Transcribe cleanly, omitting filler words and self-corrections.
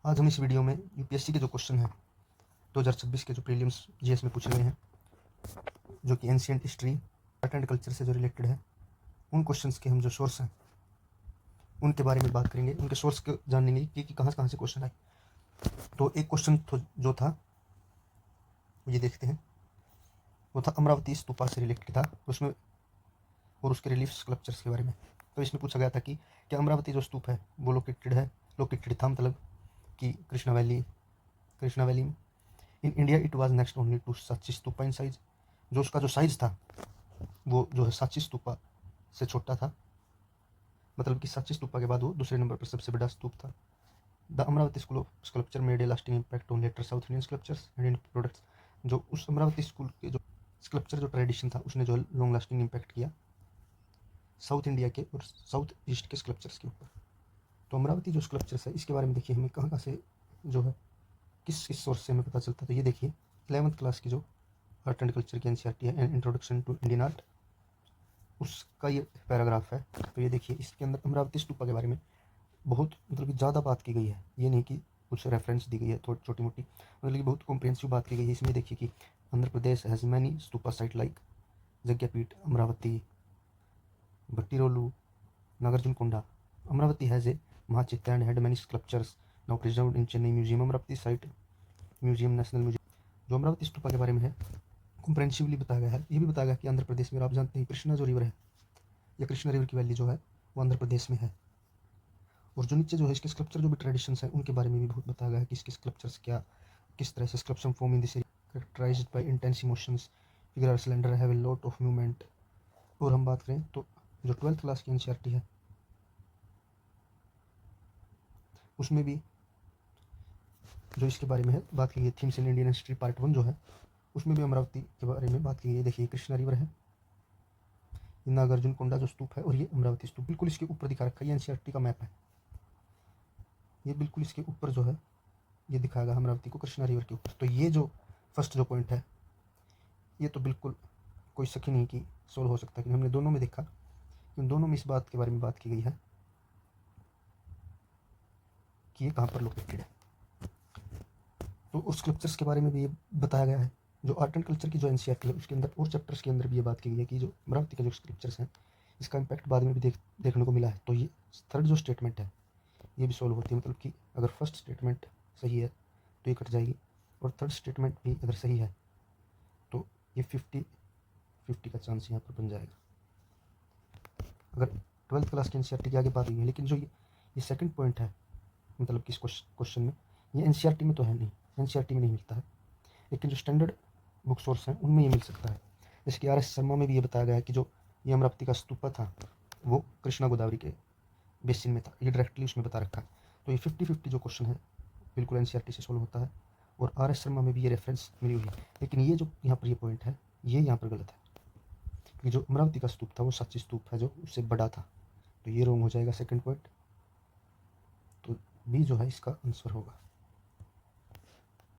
आज हम इस वीडियो में यूपीएससी के जो क्वेश्चन हैं 2026 के जो प्रीलिम्स जीएस में पूछे गए हैं, जो कि ancient history, art and culture से जो रिलेटेड है, उन क्वेश्चंस के हम जो सोर्स हैं उनके बारे में बात करेंगे। उनके सोर्स को जानेंगे कि कहाँ से क्वेश्चन आए। तो एक क्वेश्चन जो था ये देखते हैं, वो था अमरावती स्तूपा से रिलेटेड था उसमें, और उसके रिलीफ स्कल्पचर्स के बारे में। तो इसमें पूछा गया था कि क्या अमरावती जो स्तूप है वो लोकेटेड था, मतलब कि Krishna valley in India it was next only to Sanchi stupa in size. जो उसका जो साइज था वो जो है सांची स्तूपा से छोटा था, मतलब कि सांची स्तूपा के बाद वो दूसरे नंबर पर सबसे बड़ा स्तूप था। The Amaravati school of sculpture made a lasting impact on later south Indian sculptures and Indian products. जो उस अमरावती स्कूल के जो स्कल्पचर जो ट्रेडिशन था उसने जो लॉन्ग लास्टिंग इम्पैक्ट किया साउथ इंडिया के और साउथ ईस्ट के स्कल्पचर्स के ऊपर। तो अमरावती जो स्कल्पचर्स है इसके बारे में देखिए हमें कहाँ से जो है किस सोर्स से हमें पता चलता है। तो ये देखिए 11th क्लास की जो आर्ट एंड कल्चर की एनसीईआरटी है, and introduction to Indian art, उसका ये पैराग्राफ है। तो ये देखिए इसके अंदर अमरावती स्तूपा के बारे में बहुत मतलब कि ज़्यादा बात की गई है। ये नहीं कि कुछ रेफरेंस दी गई है थोड़ी छोटी मोटी, मतलब कि बहुत कॉम्प्रिहेंसिव बात की गई है। इसमें देखिए कि Andhra Pradesh has many stupa site like Jaggayyapeta, Amaravati, Bhattiprolu, Nagarjunakonda. Amaravati has a Mahachaitya and had many sculptures now preserved in Chennai museum. Amaravati site museum, national museum. जो अमरावती स्तूपा के बारे में है कॉम्प्रिहेंसिवली बताया गया है। ये भी बताया गया कि आंध्र प्रदेश में, आप जानते हैं कृष्णा जो रिवर है या कृष्णा रिवर की वैली जो है वो आंध्र प्रदेश में है। और जो नीचे जो है इसके स्कल्पचर जो भी ट्रेडिशंस हैं उनके बारे में भी बहुत बताया गया है कि इसके स्कल्पचर्स क्या, किस तरह से sculpture form in this characterized by intense emotions, figure are cylinder, have a lot of movement. और हम बात करें तो जो 12th क्लास की एनसीईआरटी है उसमें भी जो इसके बारे में है बात की गई, themes in Indian history part 1 जो है उसमें भी अमरावती के बारे में बात की गई। देखिए कृष्णा रिवर है, नागार्जुनकोंडा जो स्तूप है, और ये अमरावती स्तूप बिल्कुल इसके ऊपर दिखा रखा है। ये एनसीईआरटी का मैप है, ये बिल्कुल इसके ऊपर जो है ये दिखाया गया अमरावती को कृष्णा रिवर के ऊपर। तो ये जो फर्स्ट जो पॉइंट है ये तो बिल्कुल कोई शक ही नहीं कि सोल्व हो सकता है, कि हमने दोनों में देखा कि उन दोनों में इस बात के बारे में बात की गई है कि ये कहाँ पर लोकेटेड है। तो उस स्क्रिप्चर्स के बारे में भी ये बताया गया है। जो आर्ट एंड कल्चर की जो एनसीईआरटी है उसके अंदर और चैप्टर्स के अंदर भी ये बात की गई है कि जो अमरावती के जो स्क्रिप्चर्स हैं इसका इम्पैक्ट बाद में भी देखने को मिला है। तो ये थर्ड जो स्टेटमेंट है ये भी सॉल्व होती है, मतलब कि अगर फर्स्ट स्टेटमेंट सही है तो ये कट जाएगी, और थर्ड स्टेटमेंट भी अगर सही है तो ये 50-50 का चांस यहाँ पर बन जाएगा। अगर 12th क्लास की एनसीईआरटी की आगे बात हुई है, लेकिन जो ये सेकंड पॉइंट है, मतलब कि इस क्वेश्चन में ये एनसीईआरटी में तो है नहीं, एनसीईआरटी में नहीं मिलता है, लेकिन जो स्टैंडर्ड बुक सोर्स हैं उनमें ये मिल सकता है। जैसे कि आर.एस. शर्मा में भी ये बताया गया है कि जो ये अमरावती का स्तूपा था वो कृष्णा गोदावरी के बेसिन में था, ये डायरेक्टली उसमें बता रखा है। तो ये 50-50 जो क्वेश्चन है बिल्कुल एनसीईआरटी से सोल्व होता है, और आर.एस. शर्मा में भी ये रेफरेंस मिली हुई है। लेकिन ये जो यहाँ पर ये पॉइंट है ये यहाँ पर गलत है, कि जो अमरावती का स्तूप था वो सांची स्तूप है जो उससे बड़ा था। तो ये रॉन्ग हो जाएगा सेकंड पॉइंट। तो बी जो है इसका आंसर होगा।